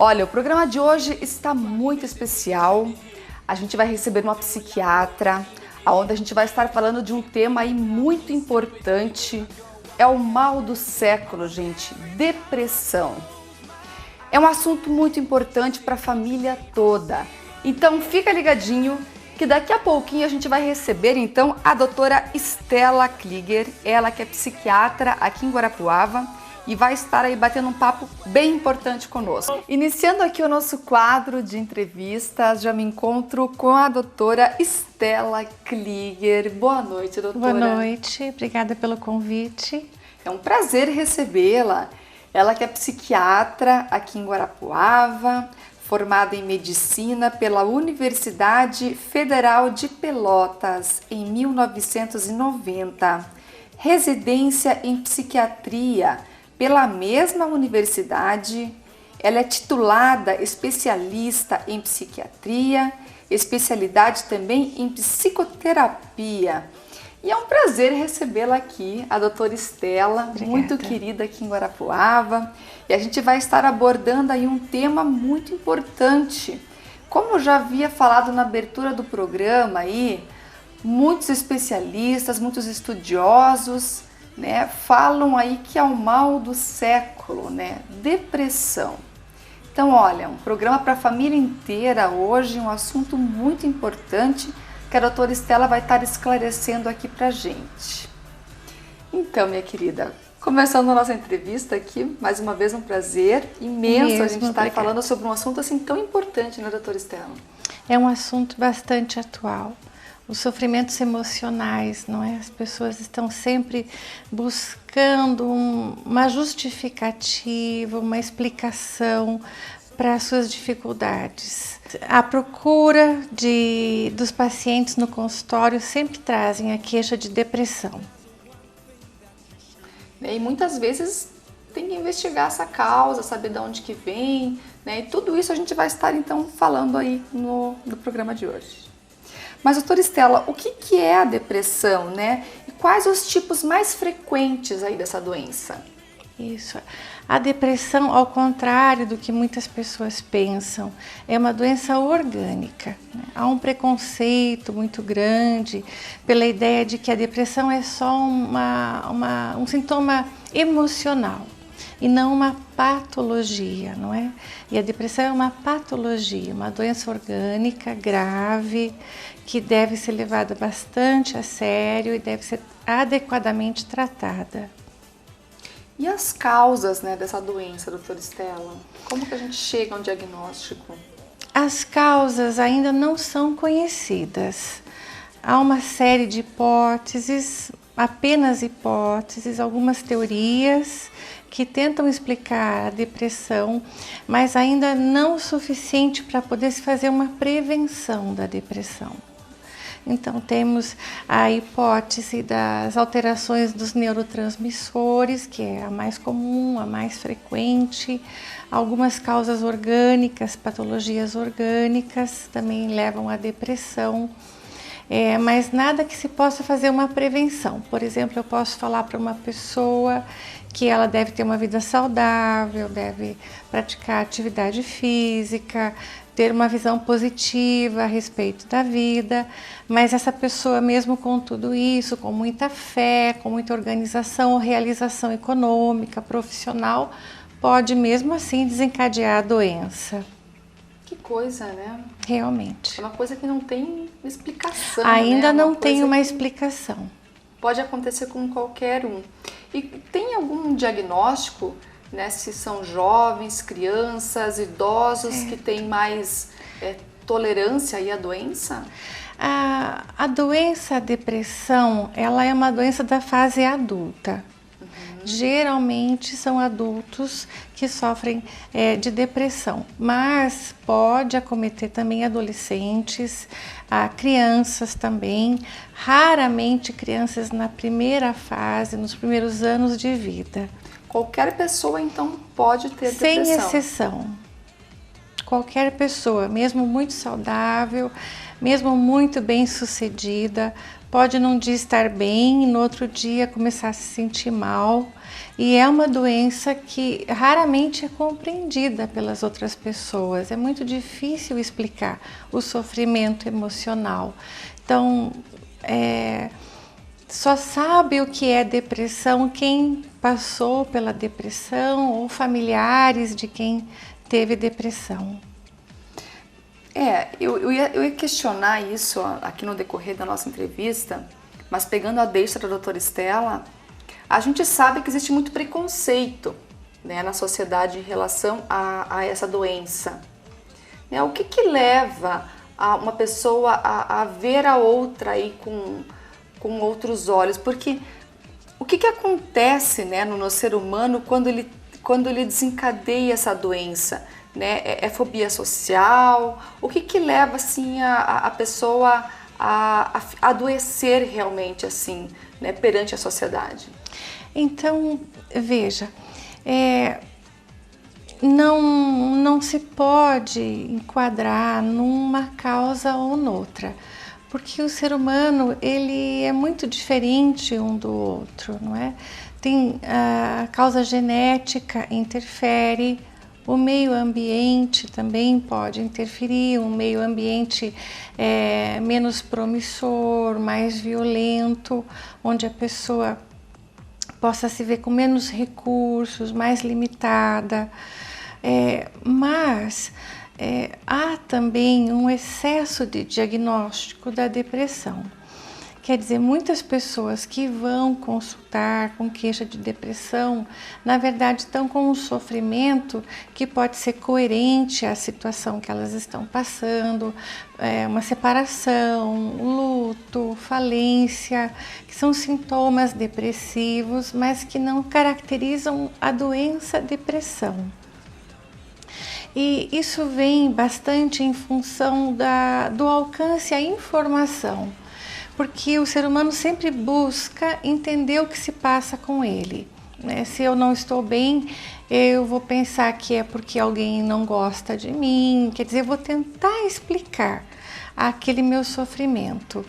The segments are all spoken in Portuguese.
Olha, o programa de hoje está muito especial. A gente vai receber uma psiquiatra, onde a gente vai estar falando de um tema aí muito importante. É o mal do século, gente, depressão. É um assunto muito importante para a família toda. Então fica ligadinho que daqui a pouquinho a gente vai receber então a doutora Stella Klieger, ela que é psiquiatra aqui em Guarapuava e vai estar aí batendo um papo bem importante conosco. Iniciando aqui o nosso quadro de entrevistas, já me encontro com a doutora Stella Klieger. Boa noite, doutora. Boa noite, obrigada pelo convite. É um prazer recebê-la. Ela que é psiquiatra aqui em Guarapuava, formada em medicina pela Universidade Federal de Pelotas em 1990, residência em psiquiatria pela mesma universidade. Ela é titulada especialista em psiquiatria, especialidade também em psicoterapia. E é um prazer recebê-la aqui, a doutora Stella, Obrigada. Muito querida aqui em Guarapuava. E a gente vai estar abordando aí um tema muito importante. Como eu já havia falado na abertura do programa aí, muitos especialistas, muitos estudiosos, né, falam aí que é o mal do século, né, depressão. Então, olha, um programa para a família inteira hoje, um assunto muito importante que a doutora Stella vai estar esclarecendo aqui pra gente. Então, minha querida, começando a nossa entrevista aqui, mais uma vez um prazer imenso a gente estar falando sobre um assunto assim tão importante, né, doutora Stella? É um assunto bastante atual. Os sofrimentos emocionais, não é? As pessoas estão sempre buscando uma justificativa, uma explicação para as suas dificuldades. A procura dos pacientes no consultório sempre trazem a queixa de depressão. E muitas vezes tem que investigar essa causa, saber de onde que vem, né? E tudo isso a gente vai estar então falando aí no programa de hoje. Mas, doutora Stella, o que é a depressão, né? E quais os tipos mais frequentes aí dessa doença? Isso. A depressão, ao contrário do que muitas pessoas pensam, é uma doença orgânica, né? Há um preconceito muito grande pela ideia de que a depressão é só um sintoma emocional e não uma patologia, não é? E a depressão é uma patologia, uma doença orgânica grave que deve ser levada bastante a sério e deve ser adequadamente tratada. E as causas, né, dessa doença, doutora Stella? Como que a gente chega a um diagnóstico? As causas ainda não são conhecidas. Há uma série de hipóteses, apenas hipóteses, algumas teorias que tentam explicar a depressão, mas ainda não o suficiente para poder se fazer uma prevenção da depressão. Então, temos a hipótese das alterações dos neurotransmissores, que é a mais comum, a mais frequente. Algumas causas orgânicas, patologias orgânicas, também levam à depressão. Mas nada que se possa fazer uma prevenção. Por exemplo, eu posso falar para uma pessoa que ela deve ter uma vida saudável, deve praticar atividade física, ter uma visão positiva a respeito da vida, mas essa pessoa, mesmo com tudo isso, com muita fé, com muita organização, realização econômica, profissional, pode mesmo assim desencadear a doença. Que coisa, né? Realmente. É uma coisa que não tem explicação. Ainda né? não tem uma explicação. Pode acontecer com qualquer um. E tem algum diagnóstico, né, se são jovens, crianças, idosos que têm mais tolerância aí à doença? A doença, a depressão, ela é uma doença da fase adulta. Geralmente são adultos que sofrem de depressão, mas pode acometer também adolescentes, crianças também, raramente crianças na primeira fase, nos primeiros anos de vida. Qualquer pessoa então pode ter depressão? Sem exceção. Qualquer pessoa, mesmo muito saudável, mesmo muito bem sucedida, pode num dia estar bem e no outro dia começar a se sentir mal. E é uma doença que raramente é compreendida pelas outras pessoas. É muito difícil explicar o sofrimento emocional. Então, só sabe o que é depressão quem passou pela depressão ou familiares de quem teve depressão. Eu ia questionar isso aqui no decorrer da nossa entrevista, mas pegando a deixa da doutora Estela, a gente sabe que existe muito preconceito, né, na sociedade em relação a essa doença. Né, o que leva uma pessoa a ver a outra aí com outros olhos? Porque o que acontece, né, no ser humano quando ele desencadeia essa doença? Né? É fobia social? O que leva assim a pessoa a adoecer realmente assim, né, perante a sociedade? Então, veja, não se pode enquadrar numa causa ou noutra, porque o ser humano ele é muito diferente um do outro, não é? Tem a causa genética interfere, o meio ambiente também pode interferir, um meio ambiente menos promissor, mais violento, onde a pessoa possa se ver com menos recursos, mais limitada. Mas há também um excesso de diagnóstico da depressão. Quer dizer, muitas pessoas que vão consultar com queixa de depressão, na verdade estão com um sofrimento que pode ser coerente à situação que elas estão passando, uma separação, luto, falência, que são sintomas depressivos, mas que não caracterizam a doença depressão. E isso vem bastante em função do alcance à informação, porque o ser humano sempre busca entender o que se passa com ele. Né? Se eu não estou bem, eu vou pensar que é porque alguém não gosta de mim, quer dizer, eu vou tentar explicar aquele meu sofrimento.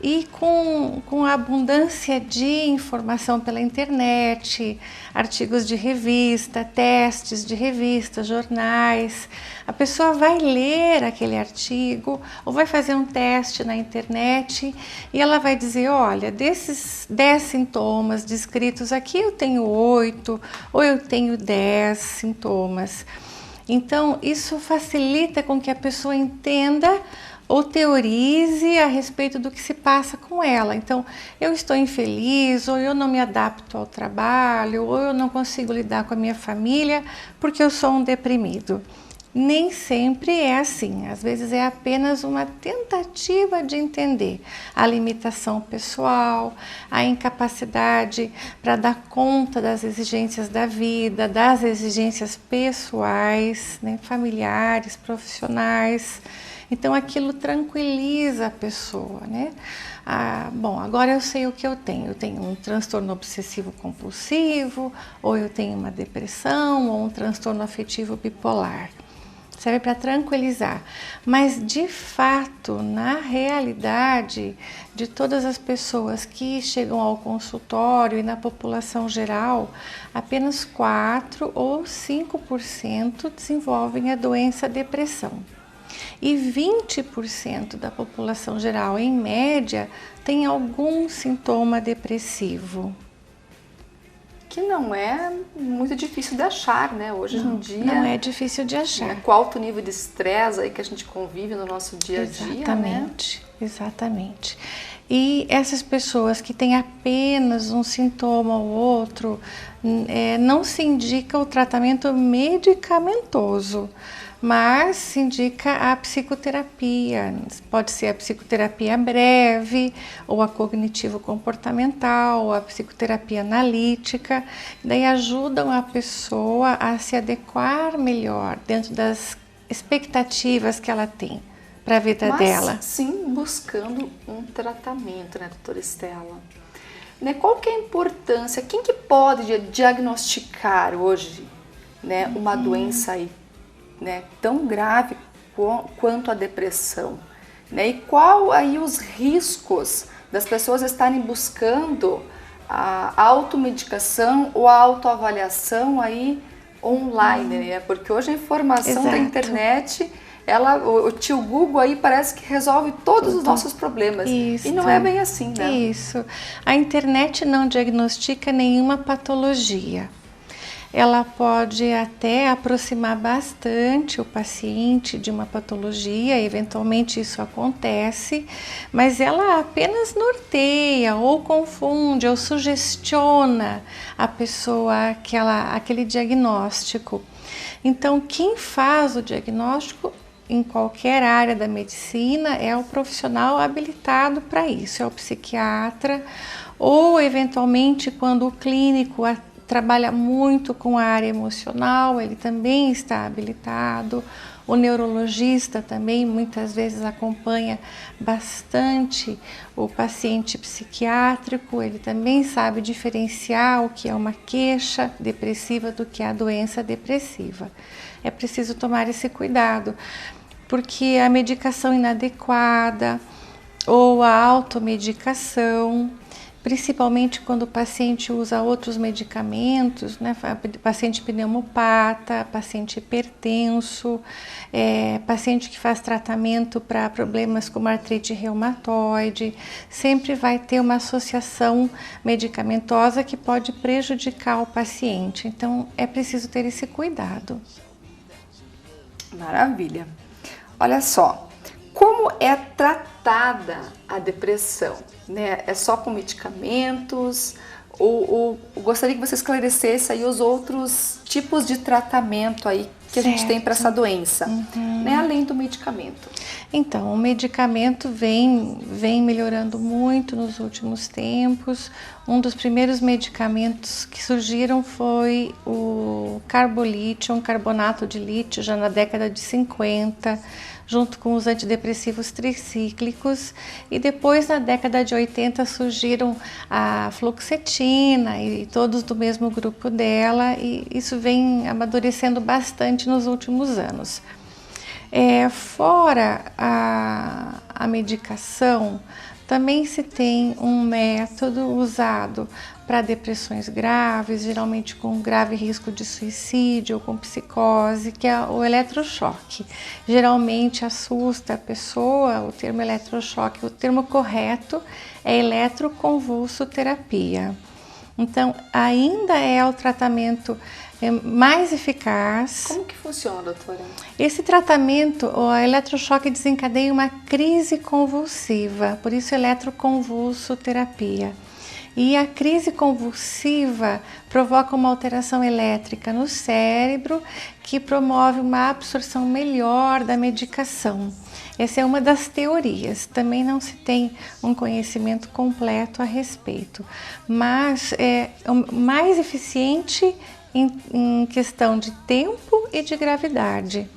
E com a abundância de informação pela internet, artigos de revista, testes de revista, jornais, a pessoa vai ler aquele artigo ou vai fazer um teste na internet e ela vai dizer, olha, desses 10 sintomas descritos aqui eu tenho 8 ou eu tenho 10 sintomas. Então isso facilita com que a pessoa entenda ou teorize a respeito do que se passa com ela. Então, eu estou infeliz, ou eu não me adapto ao trabalho, ou eu não consigo lidar com a minha família porque eu sou um deprimido. Nem sempre é assim, às vezes é apenas uma tentativa de entender a limitação pessoal, a incapacidade para dar conta das exigências da vida, das exigências pessoais, né, familiares, profissionais. Então aquilo tranquiliza a pessoa, né? Bom, agora eu sei o que eu tenho. Eu tenho um transtorno obsessivo compulsivo, ou eu tenho uma depressão, ou um transtorno afetivo bipolar. Serve para tranquilizar. Mas de fato, na realidade de todas as pessoas que chegam ao consultório e na população geral, apenas 4 ou 5% desenvolvem a doença depressão. E 20% da população geral, em média, tem algum sintoma depressivo. Que não é muito difícil de achar, né? Hoje em dia. Não é difícil de achar. Né? Com o alto nível de estresse aí que a gente convive no nosso dia a dia. Exatamente, né? Exatamente. E essas pessoas que têm apenas um sintoma ou outro, não se indica o tratamento medicamentoso, mas se indica a psicoterapia. Pode ser a psicoterapia breve, ou a cognitivo-comportamental, ou a psicoterapia analítica. Daí ajudam a pessoa a se adequar melhor dentro das expectativas que ela tem para a vida dela. Sim, buscando um tratamento, né, doutora Estela? Né, qual que é a importância? Quem que pode diagnosticar hoje, né, uma doença aí, né, tão grave quanto a depressão, né? E qual aí os riscos das pessoas estarem buscando a automedicação ou a autoavaliação aí online, né? Porque hoje a informação da internet, o tio Google aí parece que resolve todos os nossos problemas. Isso. E não é bem assim, né? Isso. A internet não diagnostica nenhuma patologia. Ela pode até aproximar bastante o paciente de uma patologia, eventualmente isso acontece, mas ela apenas norteia ou confunde ou sugestiona a pessoa aquele diagnóstico. Então, quem faz o diagnóstico em qualquer área da medicina é o profissional habilitado para isso, é o psiquiatra, ou eventualmente quando o clínico trabalha muito com a área emocional, ele também está habilitado. O neurologista também muitas vezes acompanha bastante o paciente psiquiátrico, ele também sabe diferenciar o que é uma queixa depressiva do que é a doença depressiva. É preciso tomar esse cuidado, porque a medicação inadequada ou a automedicação, principalmente quando o paciente usa outros medicamentos, né? Paciente pneumopata, paciente hipertenso, paciente que faz tratamento para problemas como artrite reumatoide, sempre vai ter uma associação medicamentosa que pode prejudicar o paciente. Então, é preciso ter esse cuidado. Maravilha. Olha só, como é tratada a depressão, né? É só com medicamentos? Ou gostaria que você esclarecesse aí os outros tipos de tratamento aí que a gente tem para essa doença, né? Além do medicamento. Então, o medicamento vem melhorando muito nos últimos tempos. Um dos primeiros medicamentos que surgiram foi o carbolítio, um carbonato de lítio, já na década de 50, junto com os antidepressivos tricíclicos, e depois na década de 80 surgiram a fluoxetina e todos do mesmo grupo dela, e isso vem amadurecendo bastante nos últimos anos. Fora a medicação, também se tem um método usado para depressões graves, geralmente com grave risco de suicídio ou com psicose, que é o eletrochoque. Geralmente assusta a pessoa, o termo eletrochoque, o termo correto é eletroconvulsoterapia. Então, ainda é o tratamento mais eficaz. Como que funciona, doutora? Esse tratamento, o eletrochoque desencadeia uma crise convulsiva, por isso eletroconvulsoterapia. E a crise convulsiva provoca uma alteração elétrica no cérebro que promove uma absorção melhor da medicação. Essa é uma das teorias, também não se tem um conhecimento completo a respeito, mas é mais eficiente em questão de tempo e de gravidade.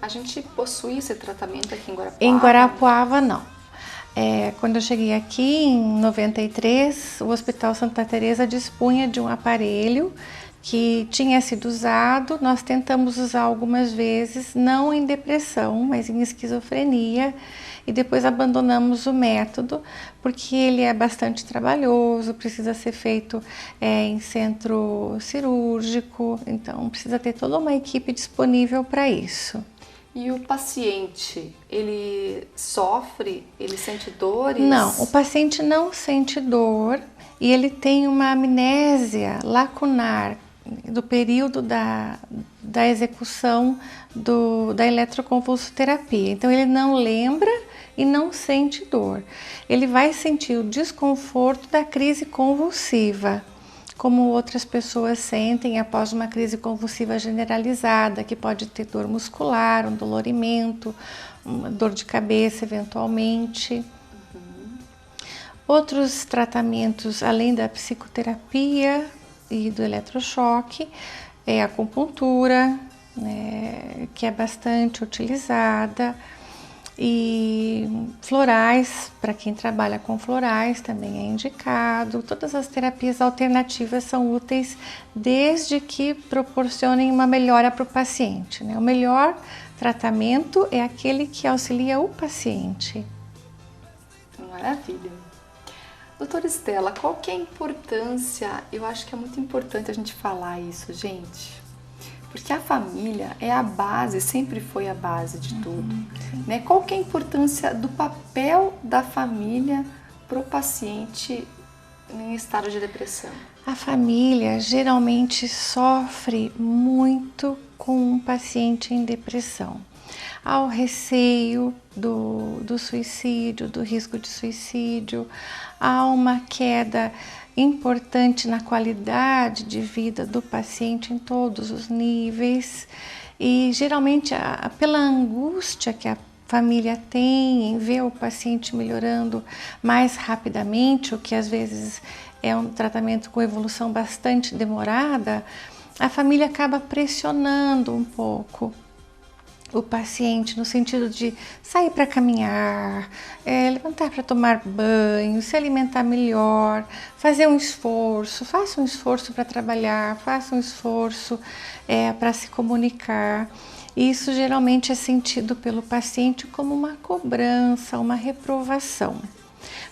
A gente possui esse tratamento aqui em Guarapuava? Em Guarapuava, não. Quando eu cheguei aqui, em 93, o Hospital Santa Teresa dispunha de um aparelho que tinha sido usado. Nós tentamos usar algumas vezes, não em depressão, mas em esquizofrenia, e depois abandonamos o método, porque ele é bastante trabalhoso, precisa ser feito em centro cirúrgico, então precisa ter toda uma equipe disponível para isso. E o paciente, ele sofre, ele sente dores? Não, o paciente não sente dor e ele tem uma amnésia lacunar do período da execução da eletroconvulsoterapia. Então ele não lembra e não sente dor. Ele vai sentir o desconforto da crise convulsiva, como outras pessoas sentem após uma crise convulsiva generalizada, que pode ter dor muscular, um dolorimento, uma dor de cabeça eventualmente. Outros tratamentos, além da psicoterapia e do eletrochoque, é a acupuntura, né, que é bastante utilizada, e florais, para quem trabalha com florais também é indicado. Todas as terapias alternativas são úteis desde que proporcionem uma melhora para o paciente, né? O melhor tratamento é aquele que auxilia o paciente. Maravilha! Doutora Estela, qual que é a importância? Eu acho que é muito importante a gente falar isso, gente. Porque a família é a base, sempre foi a base de tudo. Né? Qual que é a importância do papel da família para o paciente em estado de depressão? A família geralmente sofre muito com um paciente em depressão. Há o receio do suicídio, do risco de suicídio, há uma queda importante na qualidade de vida do paciente em todos os níveis e geralmente pela angústia que a família tem em ver o paciente melhorando mais rapidamente, o que às vezes é um tratamento com evolução bastante demorada, a família acaba pressionando um pouco o paciente no sentido de sair para caminhar, levantar para tomar banho, se alimentar melhor, fazer um esforço, faça um esforço para trabalhar, faça um esforço para se comunicar. Isso geralmente é sentido pelo paciente como uma cobrança, uma reprovação,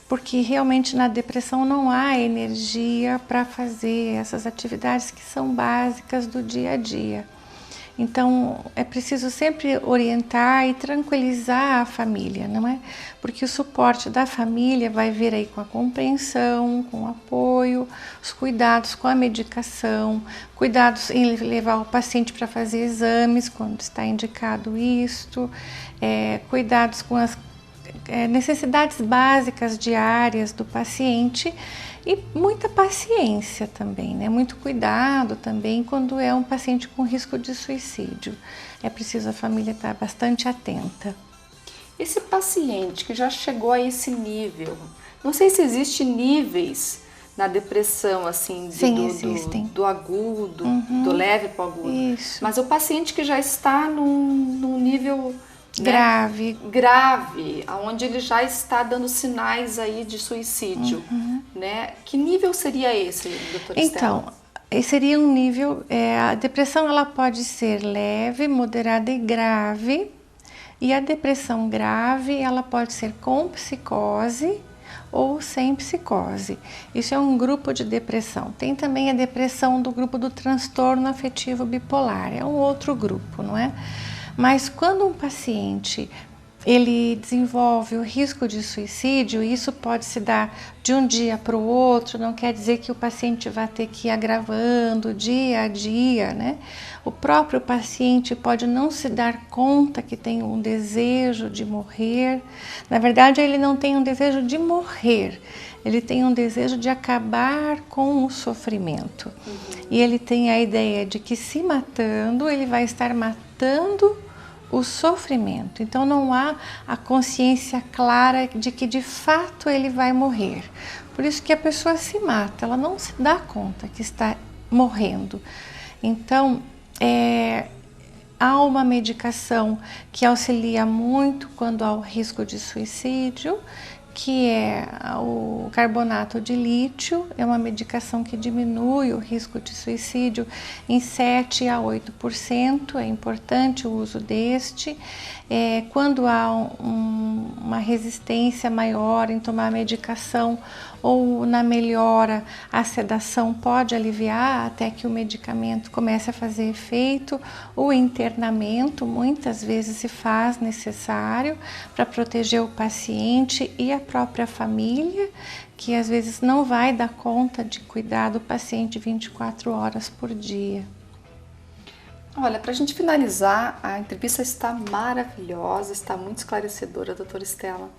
porque realmente na depressão não há energia para fazer essas atividades que são básicas do dia a dia. Então, é preciso sempre orientar e tranquilizar a família, não é? Porque o suporte da família vai vir aí com a compreensão, com o apoio, os cuidados com a medicação, cuidados em levar o paciente para fazer exames quando está indicado isto, cuidados com as necessidades básicas diárias do paciente e muita paciência também, né? Muito cuidado também quando é um paciente com risco de suicídio. É preciso a família estar bastante atenta. Esse paciente que já chegou a esse nível, não sei se existe níveis na depressão, assim, existem. Do agudo, do leve para o agudo. Isso. Mas o paciente que já está num nível grave, onde ele já está dando sinais aí de suicídio, né? Que nível seria esse, doutora Estela? Então, seria um nível, a depressão ela pode ser leve, moderada e grave, e a depressão grave ela pode ser com psicose ou sem psicose. Isso é um grupo de depressão. Tem também a depressão do grupo do transtorno afetivo bipolar, é um outro grupo, não é? Mas quando um paciente ele desenvolve o risco de suicídio, isso pode se dar de um dia para o outro, não quer dizer que o paciente vai ter que ir agravando dia a dia, né? O próprio paciente pode não se dar conta que tem um desejo de morrer. Na verdade, ele não tem um desejo de morrer, ele tem um desejo de acabar com o sofrimento. E ele tem a ideia de que se matando, ele vai estar matando o sofrimento. Então não há a consciência clara de que de fato ele vai morrer. Por isso que a pessoa se mata, ela não se dá conta que está morrendo. Então há uma medicação que auxilia muito quando há o risco de suicídio, que é o carbonato de lítio. É uma medicação que diminui o risco de suicídio em 7 a 8%, é importante o uso deste. Quando há uma resistência maior em tomar medicação ou na melhora, a sedação pode aliviar até que o medicamento comece a fazer efeito. O internamento muitas vezes se faz necessário para proteger o paciente e a própria família, que às vezes não vai dar conta de cuidar do paciente 24 horas por dia. Olha, para a gente finalizar, a entrevista está maravilhosa, está muito esclarecedora, doutora Estela,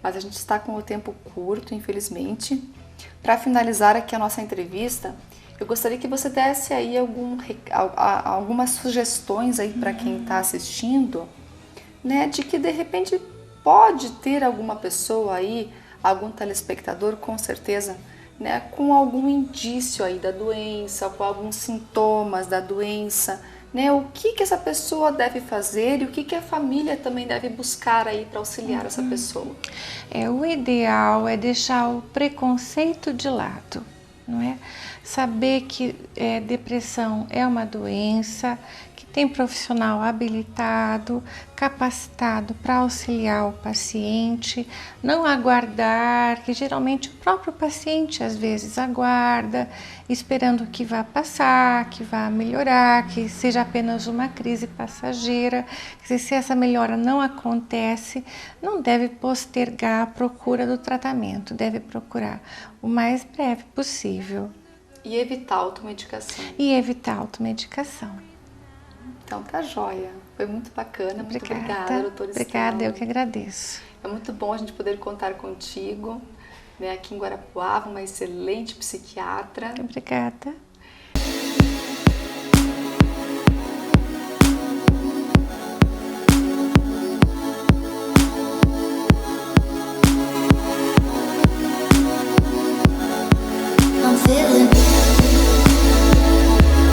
mas a gente está com o tempo curto, infelizmente. Para finalizar aqui a nossa entrevista, eu gostaria que você desse aí algumas sugestões aí para quem está assistindo, né, de que de repente pode ter alguma pessoa aí, algum telespectador, com certeza, né, com algum indício aí da doença, com alguns sintomas da doença, né, o que essa pessoa deve fazer e o que a família também deve buscar aí para auxiliar essa pessoa? O ideal é deixar o preconceito de lado, não é? saber que depressão é uma doença, que tem profissional habilitado, capacitado para auxiliar o paciente, não aguardar, que geralmente o próprio paciente às vezes aguarda, esperando que vá passar, que vá melhorar, que seja apenas uma crise passageira. Quer dizer, se essa melhora não acontece, não deve postergar a procura do tratamento, deve procurar o mais breve possível. E evitar a automedicação. E evitar a automedicação. Então tá joia. Foi muito bacana. Muito obrigada, doutora Obrigada, Estela. eu que agradeço. É muito bom a gente poder contar contigo, né, aqui em Guarapuava, uma excelente psiquiatra. Obrigada.